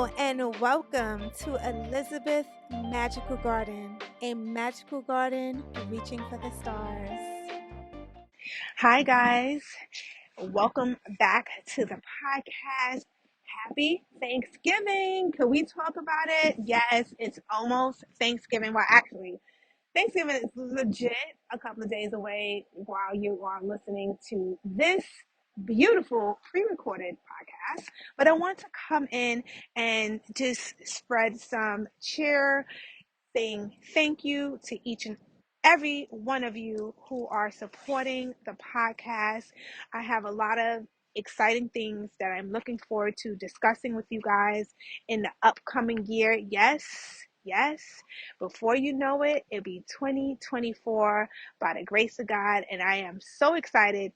Hello and welcome to Elizabeth Magical Garden, a magical garden reaching for the stars. Hi, guys. Welcome back to the podcast. Happy Thanksgiving. Can we talk about it? Yes, it's almost Thanksgiving. Well, actually, Thanksgiving is legit a couple of days away while you are listening to this beautiful pre-recorded podcast. But I want to come in and just spread some cheer, saying thank you to each and every one of you who are supporting the podcast. I have a lot of exciting things that I'm looking forward to discussing with you guys in the upcoming year. Yes, yes. Before you know it, it'll be 2024 by the grace of God. And I am so excited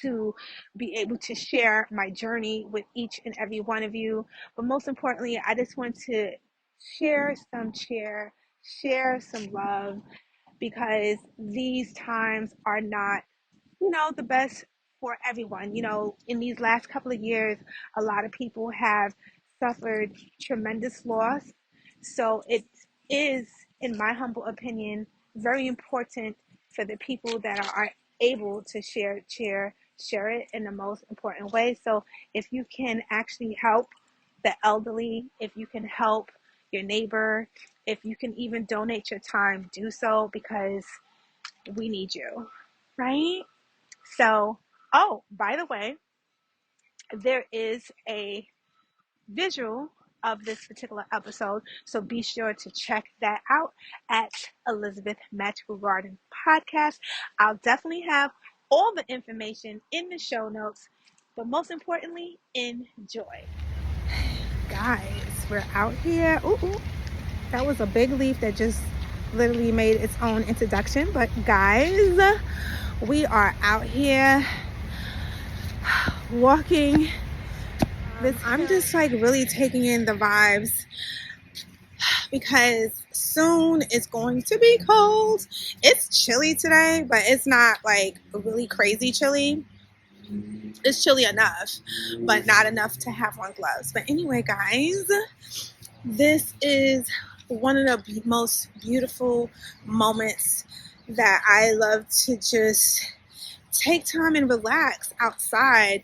to be able to share my journey with each and every one of you. But most importantly, I just want to share some cheer, share some love, because these times are not, the best for everyone. In these last couple of years, a lot of people have suffered tremendous loss. So it is, in my humble opinion, very important for the people that are able to share it in the most important way. So if you can actually help the elderly, if you can help your neighbor, if you can even donate your time, do so, because we need you, right? So, oh, by the way, there is a visual of this particular episode, so be sure to check that out at Elizabeth Magical Garden Podcast. I'll definitely have all the information in the show notes, but most importantly, enjoy. Guys, we're out here. Ooh, that was a big leaf that just literally made its own introduction. But guys, we are out here walking. I'm just like really taking in the vibes because soon it's going to be cold. It's chilly today, but it's not like really crazy chilly. It's chilly enough, but not enough to have on gloves. But anyway, guys, this is one of the most beautiful moments that I love to just take time and relax outside.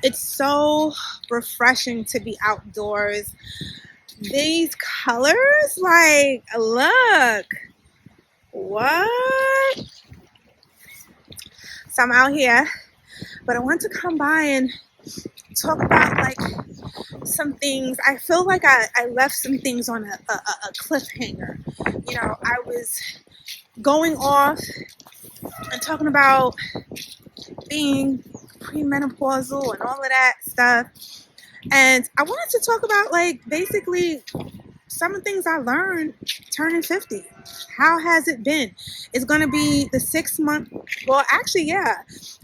It's so refreshing to be outdoors. These colors, like, look, what? So I'm out here, but I want to come by and talk about like some things. I feel like I left some things on a cliffhanger. I was going off and talking about being premenopausal and all of that stuff. And I wanted to talk about like basically some of the things I learned turning 50. How has it been? It's going to be the 6 month. Well, actually, yeah,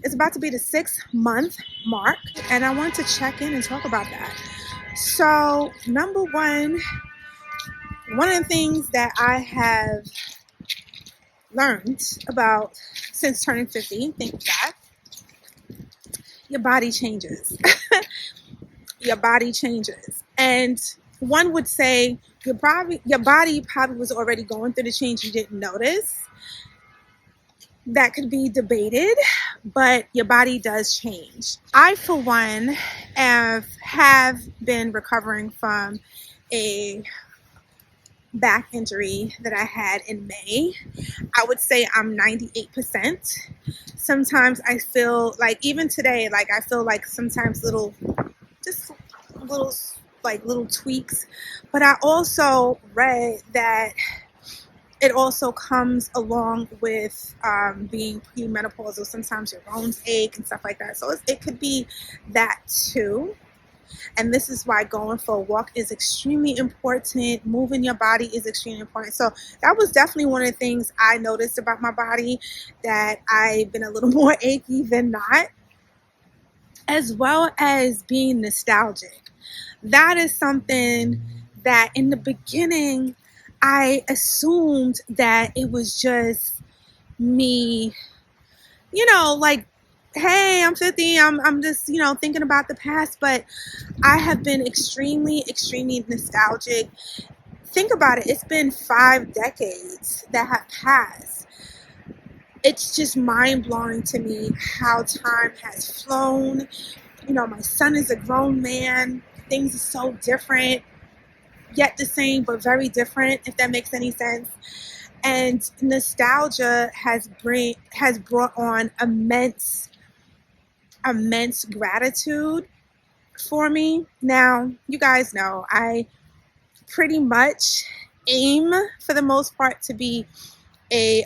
it's about to be the 6 month mark. And I want to check in and talk about that. So, number one of the things that I have learned about since turning 50, thank God, your body changes. Your body changes. And one would say your body probably was already going through the change, you didn't notice. That could be debated, but your body does change. I, for one, have been recovering from a back injury that I had in May. I would say I'm 98%. Sometimes I feel like, even today, like I feel like sometimes little tweaks. But I also read that it also comes along with being premenopausal. Sometimes your bones ache and stuff like that. So it could be that too. And this is why going for a walk is extremely important. Moving your body is extremely important. So that was definitely one of the things I noticed about my body, that I've been a little more achy than not, as well as being nostalgic. That is something that in the beginning, I assumed that it was just me, like hey, I'm 50. I'm just, thinking about the past, but I have been extremely, extremely nostalgic. Think about it. It's been 5 decades that have passed. It's just mind blowing to me how time has flown. My son is a grown man. Things are so different, yet the same, but very different, if that makes any sense. And nostalgia has brought on immense gratitude for me. Now, you guys know I pretty much aim for the most part to be a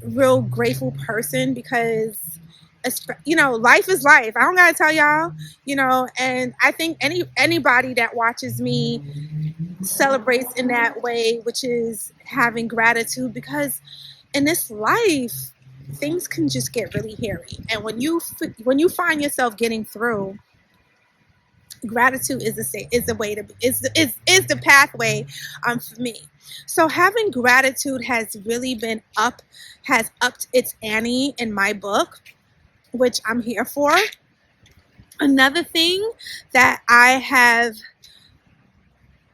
real grateful person because life is life. I don't gotta tell y'all, and I think anybody that watches me celebrates in that way, which is having gratitude, because in this life things can just get really hairy, and when you find yourself getting through, gratitude is the way to is the pathway for me. So having gratitude has really has upped its ante in my book, which I'm here for. Another thing that I have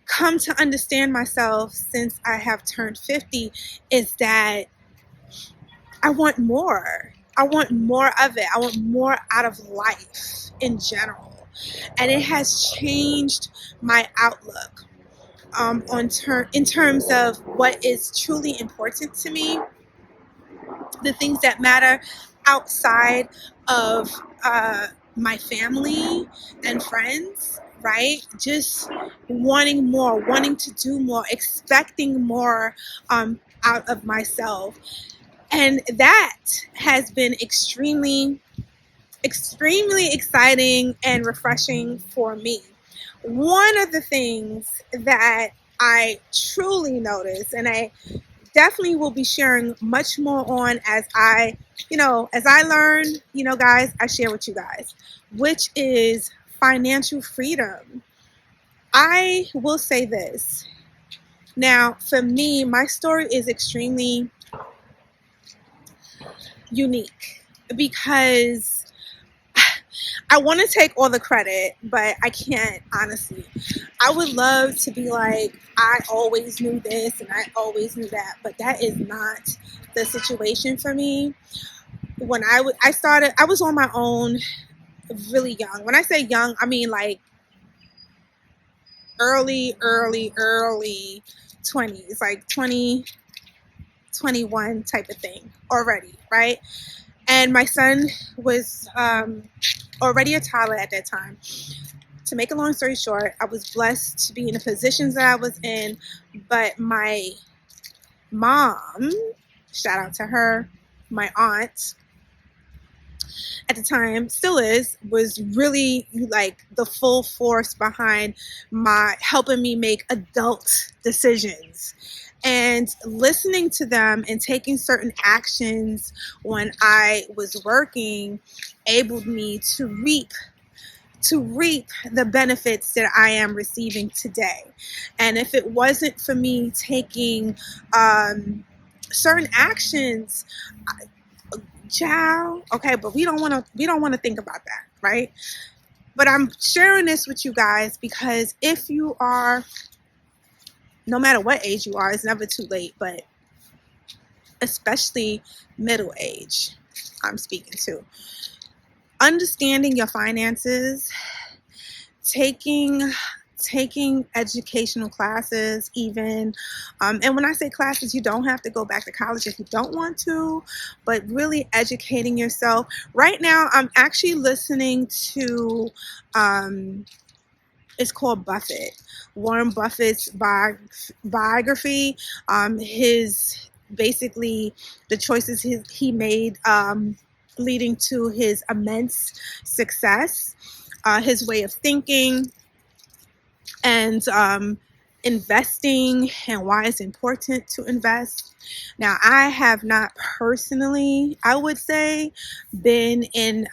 come to understand myself since I have turned 50 is that I want more. I want more of it. I want more out of life in general. And it has changed my outlook in terms of what is truly important to me, the things that matter outside of my family and friends, right? Just wanting more, wanting to do more, expecting more out of myself. And that has been extremely, extremely exciting and refreshing for me. One of the things that I truly notice, and I definitely will be sharing much more on as I learn, guys, I share with you guys, which is financial freedom. I will say this. Now, for me, my story is extremely unique because I want to take all the credit, but I can't, honestly. I would love to be like, I always knew this and I always knew that, but that is not the situation for me. When I started, I was on my own really young. When I say young, I mean like early 20s, like 20, 21 type of thing already, right? And my son was already a toddler at that time. To make a long story short, I was blessed to be in the positions that I was in, but my mom, shout out to her, my aunt at the time, still was really like the full force behind my helping me make adult decisions. And listening to them and taking certain actions when I was working enabled me to reap the benefits that I am receiving today. And if it wasn't for me taking certain actions, child, okay, but we don't want to think about that, right? But I'm sharing this with you guys because if you are, no matter what age you are, it's never too late, but especially middle age, I'm speaking to. Understanding your finances, taking educational classes even, and when I say classes, you don't have to go back to college if you don't want to, but really educating yourself. Right now I'm actually listening to it's called Warren Buffett's biography. His basically the choices he made leading to his immense success, his way of thinking, and investing and why it's important to invest. Now, I have not personally, I would say, been in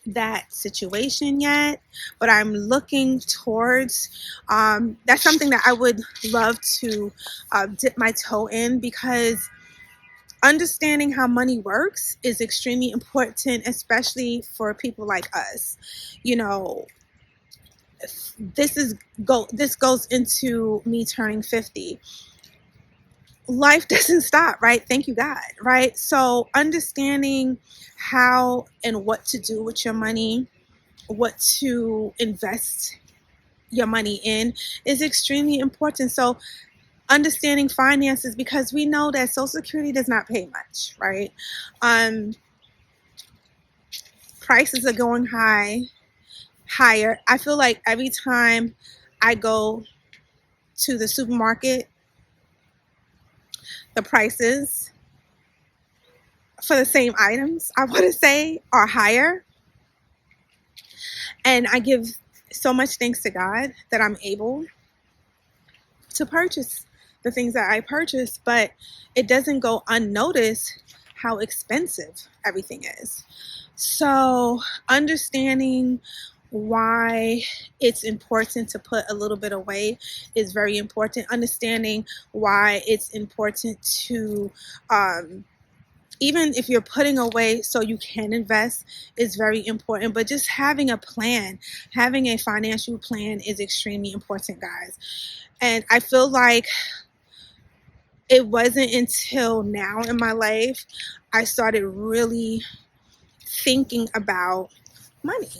that situation yet, but I'm looking towards, that's something that I would love to dip my toe in because Understanding how money works is extremely important, especially for people like us. You know, this goes into me turning 50. Life doesn't stop, right? Thank you, God, right? So understanding how and what to do with your money, what to invest your money in is extremely important. So understanding finances, because we know that Social Security does not pay much, right? Um, Prices are going higher. I feel like every time I go to the supermarket, the prices for the same items, I want to say, are higher. And I give so much thanks to God that I'm able to purchase the things that I purchase, but it doesn't go unnoticed how expensive everything is. So understanding why it's important to put a little bit away is very important. Understanding why it's important to even if you're putting away so you can invest is very important, but just having a plan, having a financial plan is extremely important, guys. And I feel like it wasn't until now in my life I started really thinking about money.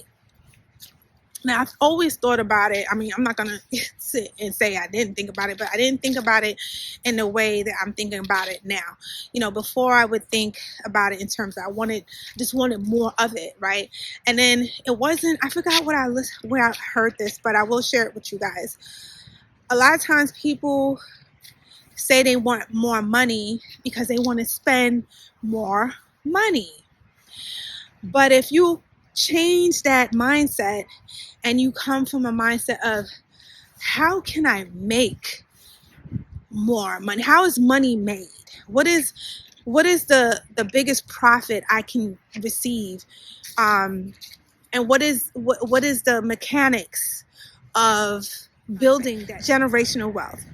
Now, I've always thought about it. I mean, I'm not going to sit and say I didn't think about it, but I didn't think about it in the way that I'm thinking about it now. You know, before I would think about it in terms of just wanted more of it, right? And then it wasn't, I forgot where I heard this, but I will share it with you guys. A lot of times people say they want more money because they want to spend more money. But if you change that mindset and you come from a mindset of how can I make more money? How is money made? What is the biggest profit I can receive? And what is the mechanics of building that generational wealth?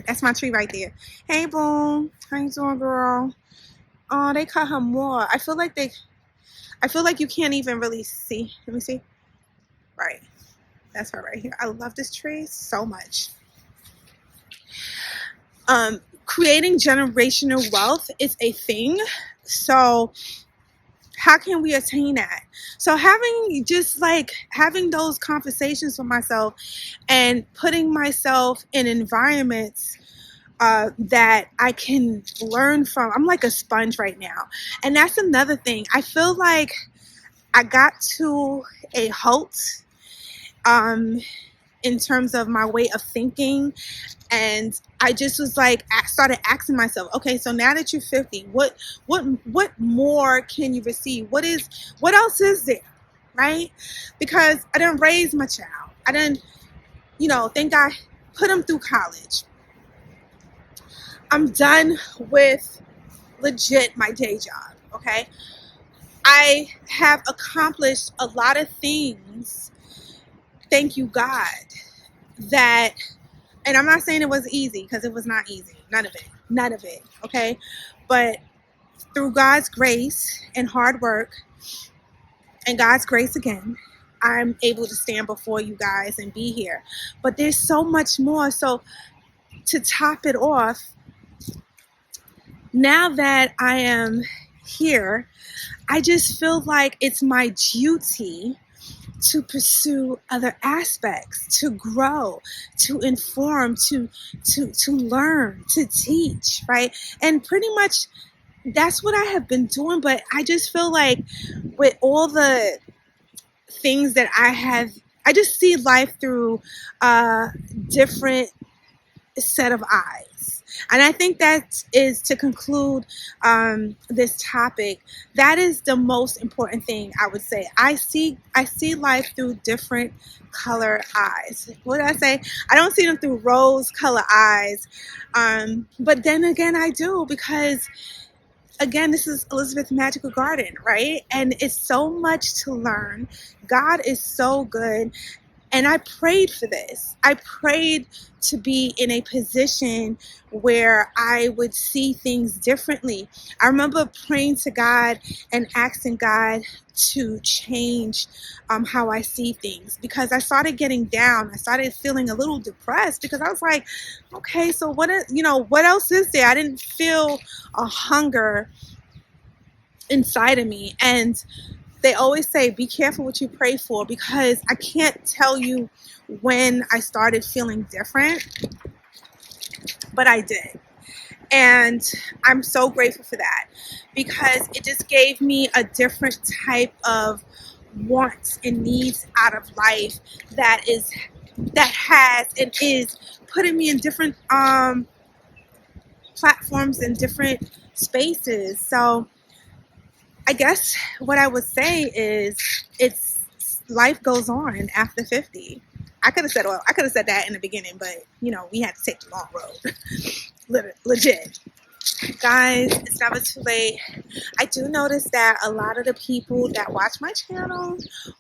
That's my tree right there. Hey, boom. How you doing, girl? Oh, they cut her more. I feel like you can't even really see. Let me see. Right. That's her right here. I love this tree so much. Creating generational wealth is a thing. So how can we attain that? So having those conversations with myself and putting myself in environments that I can learn from. I'm like a sponge right now. And that's another thing. I feel like I got to a halt in terms of my way of thinking. And I just was like, I started asking myself, okay, so now that you're 50, what more can you receive? What else is there? Right? Because I didn't raise my child. I didn't, thank God, put him through college. I'm done with legit my day job. Okay. I have accomplished a lot of things. Thank you, God, and I'm not saying it was easy, because it was not easy. None of it. Okay. But through God's grace and hard work and God's grace again, I'm able to stand before you guys and be here. But there's so much more. So to top it off, now that I am here, I just feel like it's my duty to pursue other aspects, to grow, to inform, to learn, to teach, right? And pretty much that's what I have been doing. But I just feel like with all the things that I just see life through a different set of eyes. And I think that is, to conclude this topic, that is the most important thing I would say. I see life through different color eyes. What did I say? I don't see them through rose color eyes. But then again, I do, because again, this is Elizabeth's Magical Garden, right? And it's so much to learn. God is so good. And I prayed for this. I prayed to be in a position where I would see things differently. I remember praying to God and asking God to change how I see things, because I started getting down. I started feeling a little depressed because I was like, okay, so what is, what else is there? I didn't feel a hunger inside of me. And they always say, be careful what you pray for, because I can't tell you when I started feeling different, but I did. And I'm so grateful for that, because it just gave me a different type of wants and needs out of life that has and is putting me in different platforms and different spaces. So I guess what I would say is, it's life goes on after 50. I could have said that in the beginning, but we had to take the long road. Legit. Guys, it's never too late. I do notice that a lot of the people that watch my channel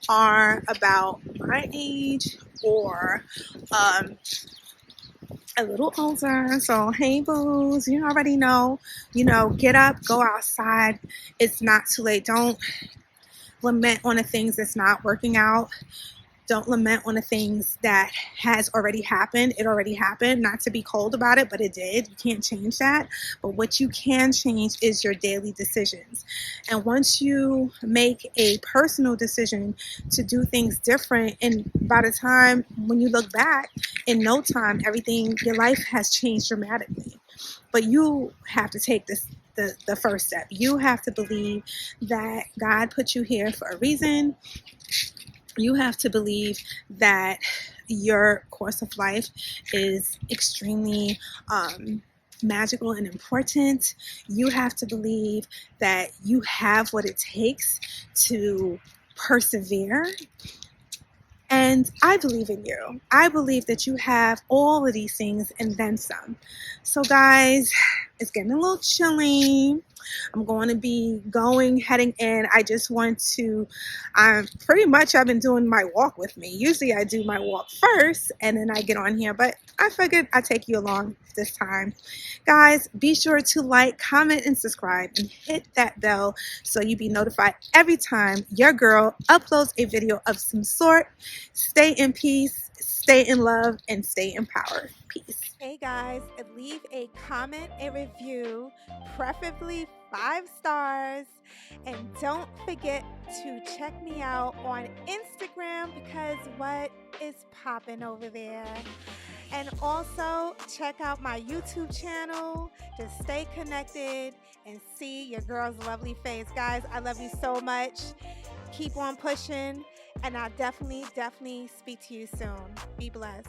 are about my age or a little older. So hey boos, you already know, get up, go outside. It's not too late. Don't lament on the things that's not working out. Don't lament on the things that has already happened. It already happened. Not to be cold about it, but it did. You can't change that. But what you can change is your daily decisions. And once you make a personal decision to do things different, and by the time when you look back, in no time, your life has changed dramatically. But you have to take the first step. You have to believe that God put you here for a reason. You have to believe that your course of life is extremely magical and important. You have to believe that you have what it takes to persevere. And I believe in you. I believe that you have all of these things and then some. So guys, it's getting a little chilly. I'm going to be heading in. I just want to, pretty much I've been doing my walk with me. Usually I do my walk first and then I get on here, but I figured I'd take you along this time. Guys, be sure to like, comment, and subscribe, and hit that bell so you be notified every time your girl uploads a video of some sort. Stay in peace, stay in love, and stay empowered. Peace. Hey guys, leave a comment and review, preferably 5 stars. And don't forget to check me out on Instagram, because what is popping over there? And also check out my YouTube channel to stay connected and see your girl's lovely face. Guys, I love you so much. Keep on pushing, and I'll definitely speak to you soon. Be blessed.